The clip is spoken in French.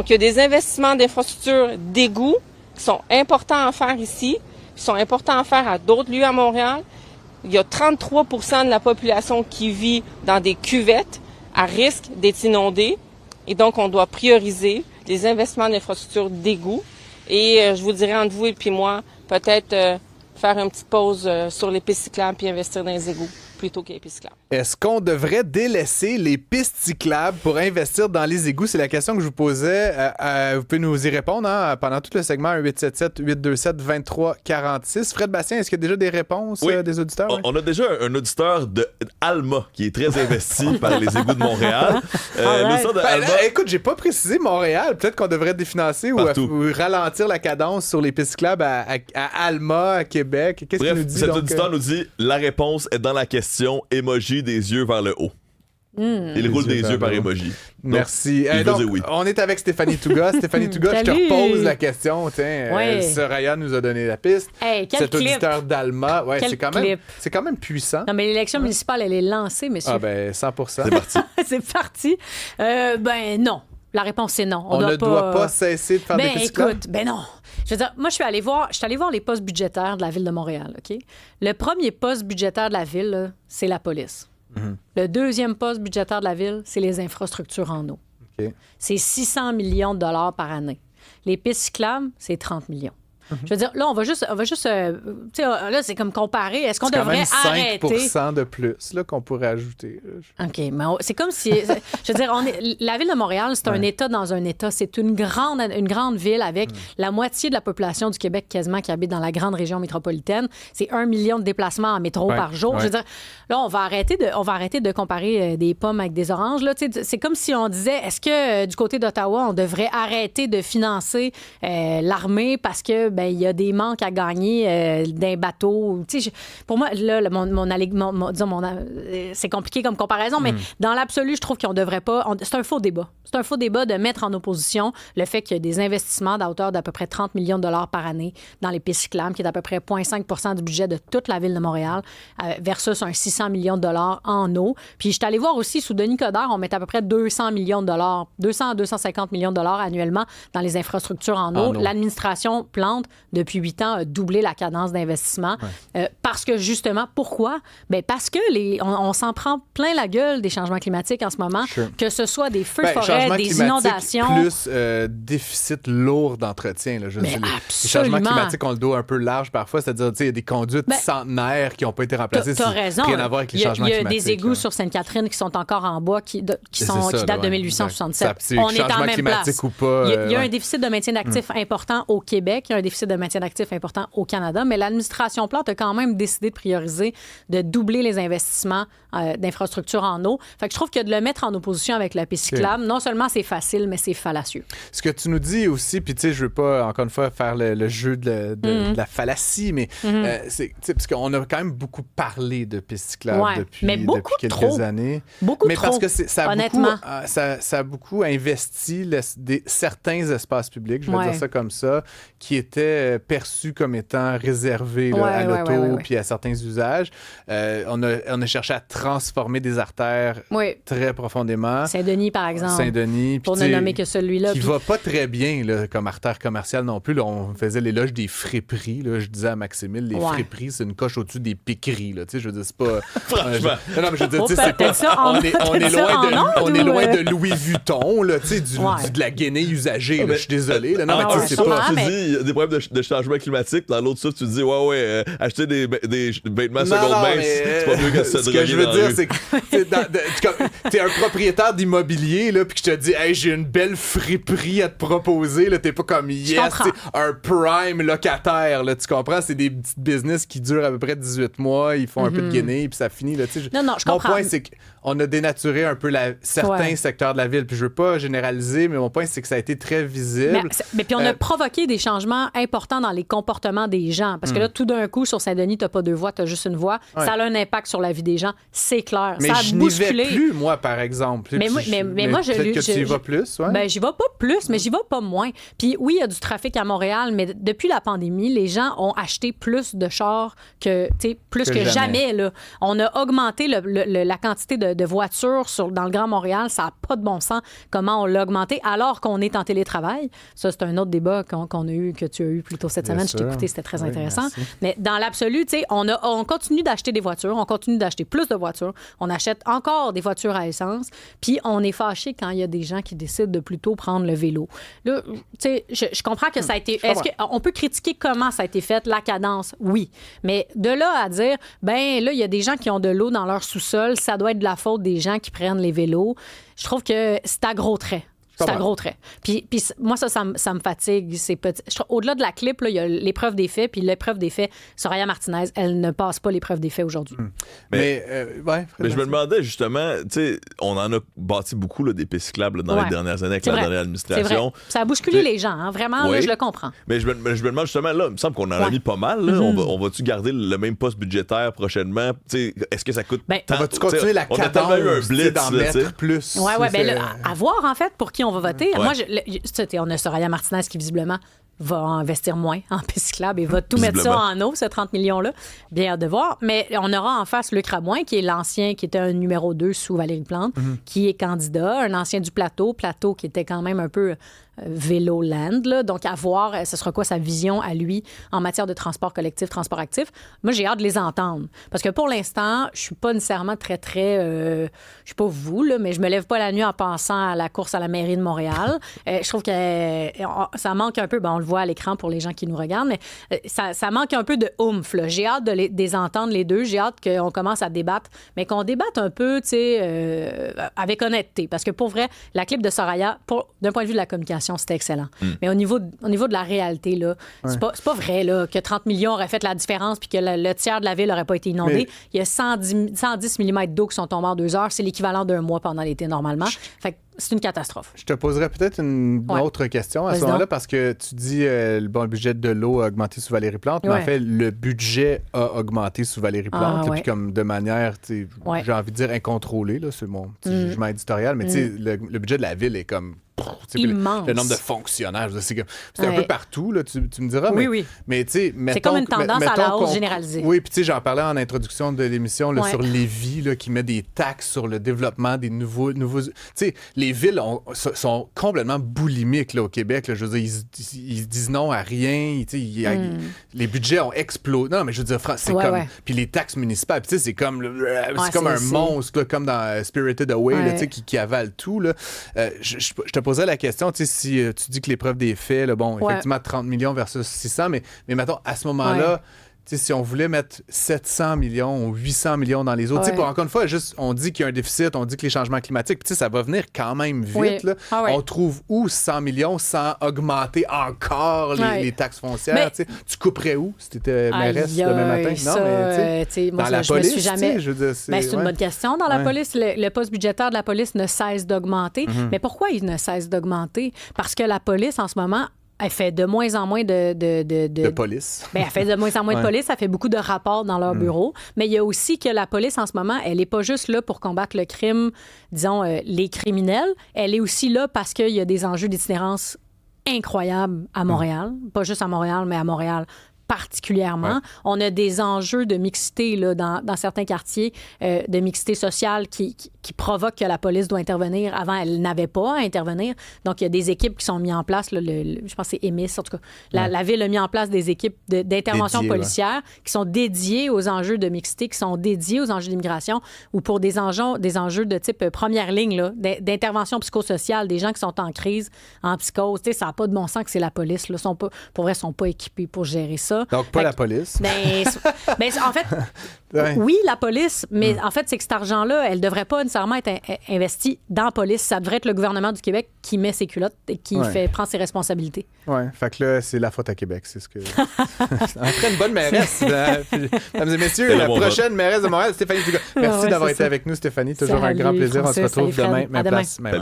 Donc, il y a des investissements d'infrastructures d'égouts qui sont importants à faire ici, qui sont importants à faire à d'autres lieux à Montréal. Il y a 33 % de la population qui vit dans des cuvettes à risque d'être inondée. Et donc, on doit prioriser les investissements d'infrastructures d'égouts. Et je vous dirais, entre vous et puis moi, peut-être faire une petite pause sur les pistes cyclables puis investir dans les égouts plutôt que les pistes cyclables. Est-ce qu'on devrait délaisser les pistes cyclables pour investir dans les égouts? C'est la question que je vous posais. Vous pouvez nous y répondre pendant tout le segment 877-827-2346. Fred Bastien, est-ce qu'il y a déjà des réponses des auditeurs? On a déjà un auditeur de Alma qui est très investi par les égouts de Montréal. Écoute, j'ai pas précisé Montréal. Peut-être qu'on devrait définancer ou ralentir la cadence sur les pistes cyclables à Alma, à Québec. Qu'est-ce qu'il nous dit? Cet auditeur nous dit la réponse est dans la question emoji des yeux vers le haut. Il roule des yeux par emoji. Merci. Donc, on est avec Stéphanie Touga. Stéphanie Touga, je te repose la question. Soraya nous a donné la piste. Cet auditeur d'Alma, c'est quand même puissant. Non, mais l'élection municipale, elle est lancée, monsieur. 100%. C'est parti. C'est parti. Non. La réponse, c'est non. On ne doit pas cesser de faire des pistes cyclables? Écoute, non. Je veux dire, moi, je suis allée voir les postes budgétaires de la Ville de Montréal, OK? Le premier poste budgétaire de la Ville, là, c'est la police. Mm-hmm. Le deuxième poste budgétaire de la Ville, c'est les infrastructures en eau. Okay. C'est 600 millions de dollars par année. Les pistes cyclables, c'est 30 millions. Je veux dire, là, on va juste tu sais, là, c'est comme comparer. Est-ce qu'on devrait arrêter? C'est quand même 5% de plus là, qu'on pourrait ajouter. OK, mais c'est comme si... je veux dire, la Ville de Montréal, c'est un État dans un État. C'est une grande ville avec la moitié de la population du Québec quasiment qui habite dans la grande région métropolitaine. C'est 1 million de déplacements en métro par jour. Je veux dire, là, on va arrêter de comparer des pommes avec des oranges. Là. C'est comme si on disait, est-ce que du côté d'Ottawa, on devrait arrêter de financer l'armée parce que il y a des manques à gagner d'un bateau. Pour moi, là, c'est compliqué comme comparaison, mais dans l'absolu, je trouve qu'on devrait pas... c'est un faux débat. C'est un faux débat de mettre en opposition le fait qu'il y a des investissements d'à hauteur d'à peu près 30 millions de dollars par année dans les pistes cyclables, qui est à peu près 0,5 % du budget de toute la Ville de Montréal, versus un 600 millions de dollars en eau. Puis je suis allée voir aussi, sous Denis Coderre, on met à peu près 200 millions de dollars, 200 à 250 millions de dollars annuellement dans les infrastructures en eau. L'administration Plante, depuis 8 ans, a doublé la cadence d'investissement. Parce que, justement, pourquoi? Parce que on s'en prend plein la gueule des changements climatiques en ce moment, que ce soit des feux de forêt, des inondations. Plus déficit lourd d'entretien. Les changements climatiques, on le dos un peu large parfois, c'est-à-dire il y a des conduites centenaires qui n'ont pas été remplacées. T'as raison. Rien à voir avec les changements climatiques. Il y a des égouts sur Sainte-Catherine qui sont encore en bois, qui datent de 1867. On est en même place. Il y a un déficit de maintien d'actifs important au Québec, il y a un déficit de maintien d'actifs important au Canada, mais l'administration Plante a quand même décidé de prioriser, de doubler les investissements d'infrastructures en eau. Fait que je trouve que de le mettre en opposition avec la piste cyclable, non seulement c'est facile, mais c'est fallacieux. Ce que tu nous dis aussi, puis tu sais, je veux pas, encore une fois, faire le jeu de la fallacie, mais c'est parce qu'on a quand même beaucoup parlé de piste cyclable depuis quelques années. Mais parce que ça a beaucoup investi certains espaces publics, je vais dire ça comme ça, qui étaient perçus comme étant réservés à l'auto puis à certains usages. On a cherché à transformer des artères très profondément. Saint-Denis, par exemple. Saint-Denis. Pour ne nommer que celui-là. Qui va pas très bien là, comme artère commerciale non plus. Là, on faisait l'éloge des friperies. Là. Je disais à Maximile, les friperies, c'est une coche au-dessus des piqueries. Là. Je veux dire, c'est pas... Franchement. Non, mais je veux dire, c'est pas... On est loin de Louis Vuitton, là, de la guenille usagée. Je suis désolé. Là. Non, mais c'est pas... Tu dis, il y a des problèmes de changement climatique. Dans l'autre souffle, tu dis, acheter des vêtements seconde main, c'est pas mieux que ça. Ce que je veux dire, c'est que t'es un propriétaire d'immobilier, là, puis que je te dis, hey, j'ai une belle friperie à te proposer, là, t'es pas comme un prime locataire, là, tu comprends? C'est des petites business qui durent à peu près 18 mois, ils font un peu de guenille, puis ça finit, là, tu sais. Non, je comprends. Mon point, c'est qu'on a dénaturé un peu certains secteurs de la ville, puis je veux pas généraliser, mais mon point, c'est que ça a été très visible. Mais puis on a provoqué des changements importants dans les comportements des gens, parce que là, tout d'un coup, sur Saint-Denis, t'as pas deux voies, t'as juste une voie. Ça a un impact sur la vie des gens, c'est clair. Mais ça a je n'y vais plus, moi, par exemple. Mais moi, peut-être que tu y vas plus, j'y vais pas plus, mais j'y vais pas moins. Puis oui, il y a du trafic à Montréal, mais depuis la pandémie, les gens ont acheté plus de chars que jamais là. On a augmenté la quantité de voitures dans le Grand Montréal, ça n'a pas de bon sens comment on l'a augmenté alors qu'on est en télétravail. Ça, c'est un autre débat qu'on a eu, que tu as eu plus tôt cette semaine. Je t'ai écouté, c'était très intéressant. Merci. Mais dans l'absolu, tu sais, on continue d'acheter des voitures, on continue d'acheter plus de voitures, on achète encore des voitures à essence, puis on est fâché quand il y a des gens qui décident de plutôt prendre le vélo. Là, tu sais, je comprends que ça a été... Est-ce qu'on peut critiquer comment ça a été fait, la cadence? Oui. Mais de là à dire, ben là, il y a des gens qui ont de l'eau dans leur sous-sol, ça doit être de la faute des gens qui prennent les vélos. Je trouve que c'est à gros traits. C'est un gros trait. Puis moi, ça me fatigue. Au-delà de la clip, là, il y a l'épreuve des faits. Puis l'épreuve des faits, Soraya Martinez, elle ne passe pas l'épreuve des faits aujourd'hui. Mais je me demandais justement, tu sais, on en a bâti beaucoup là, des pistes cyclables dans les dernières années avec la dernière administration. C'est vrai. Ça a bousculé les gens, hein, vraiment, là, je le comprends. Mais je me demande justement, là, il me semble qu'on en a mis pas mal. Là. On va-tu garder le même poste budgétaire prochainement? T'sais, est-ce que ça coûte tant? On va-tu continuer la cadence? On a tellement eu un blitz d'en mettre plus. À voir, en fait, pour qui on va voter. Moi, on a Soraya Martinez qui, visiblement, va investir moins en piste cyclable et va tout mettre ça en eau, ce 30 millions-là. Bien hâte de voir. Mais on aura en face Luc Rabouin, qui est l'ancien, qui était un numéro 2 sous Valérie Plante, qui est candidat, un ancien du plateau qui était quand même un peu Véloland, là. Donc, à voir, ce sera quoi sa vision à lui en matière de transport collectif, transport actif. Moi, j'ai hâte de les entendre. Parce que pour l'instant, je suis pas nécessairement très... je suis pas vous, là, mais je me lève pas la nuit en pensant à la course à la mairie de Montréal. Je trouve que ça manque un peu, on le voit à l'écran pour les gens qui nous regardent, mais ça manque un peu de oomph, là. J'ai hâte de les entendre, les deux. J'ai hâte qu'on commence à débattre, mais qu'on débatte un peu, tu sais, avec honnêteté. Parce que pour vrai, la clip de Soraya, d'un point de vue de la communication, c'était excellent. Mais au niveau de la réalité, là, c'est pas vrai là, que 30 millions auraient fait la différence puis que le tiers de la ville n'aurait pas été inondé. Il y a 110 mm d'eau qui sont tombés en 2 heures. C'est l'équivalent d'un mois pendant l'été, normalement. Fait que c'est une catastrophe. Je te poserais peut-être une autre question à ce moment-là, parce que tu dis le budget de l'eau a augmenté sous Valérie Plante, mais en fait, le budget a augmenté sous Valérie Plante, et puis comme de manière, j'ai envie de dire incontrôlée, là, c'est mon petit jugement éditorial, mais le budget de la ville est comme... immense. Le nombre de fonctionnaires, c'est un peu partout, là, tu me diras. Mais tu sais, c'est comme une tendance à la hausse généralisée. Oui, puis tu sais, j'en parlais en introduction de l'émission sur Lévis, là, qui met des taxes sur le développement des nouveaux. Tu sais, les villes sont complètement boulimiques là, au Québec. Là, je veux dire, ils disent non à rien. Les budgets ont explosé. Non, mais je veux dire, c'est comme. Puis les taxes municipales, tu sais, c'est comme un monstre, là, comme dans Spirited Away, là, qui avale tout. Là. Je te poserais la question, tu sais, si tu dis que l'épreuve des faits, là, effectivement, 30 millions versus 600, mais mettons, à ce moment-là, tu sais, si on voulait mettre 700 millions ou 800 millions dans les autres, tu sais, encore une fois, juste, on dit qu'il y a un déficit, on dit que les changements climatiques, tu sais, ça va venir quand même vite, là. On trouve où 100 millions sans augmenter encore les taxes foncières, tu sais? Tu couperais où si tu étais mairesse demain matin? Non, mais tu sais, dans la police, je veux dire, c'est une bonne question. Dans la police, le poste budgétaire de la police ne cesse d'augmenter. Mais pourquoi il ne cesse d'augmenter? Parce que la police, en ce moment, elle fait de moins en moins de police. Elle fait de moins en moins de police. Elle fait beaucoup de rapports dans leur bureau. Mais il y a aussi que la police, en ce moment, elle n'est pas juste là pour combattre le crime, disons, les criminels. Elle est aussi là parce qu'il y a des enjeux d'itinérance incroyables à Montréal. Pas juste à Montréal, mais à Montréal particulièrement. On a des enjeux de mixité là, dans certains quartiers, de mixité sociale qui provoquent que la police doit intervenir. Avant, elle n'avait pas à intervenir. Donc, il y a des équipes qui sont mises en place. Là, je pense que c'est EMIS, en tout cas. La Ville a mis en place des équipes d'intervention policière qui sont dédiées aux enjeux de mixité, qui sont dédiées aux enjeux d'immigration ou pour des enjeux de type première ligne, là, d'intervention psychosociale, des gens qui sont en crise, en psychose. Ça n'a pas de bon sens que c'est la police. Là. Pour vrai, ils ne sont pas équipés pour gérer ça. Donc, pas la police. En fait, oui, la police, mais en fait, c'est que cet argent-là, elle ne devrait pas nécessairement être investie dans la police. Ça devrait être le gouvernement du Québec qui met ses culottes et qui prend ses responsabilités. Oui, fait que là, c'est la faute à Québec. C'est ce que. Après une bonne mairesse. Mesdames et messieurs, la prochaine mairesse de Montréal, Stéphanie Dugas. Merci d'avoir été avec nous, Stéphanie. Toujours un grand plaisir. On se retrouve demain, même place, même heure.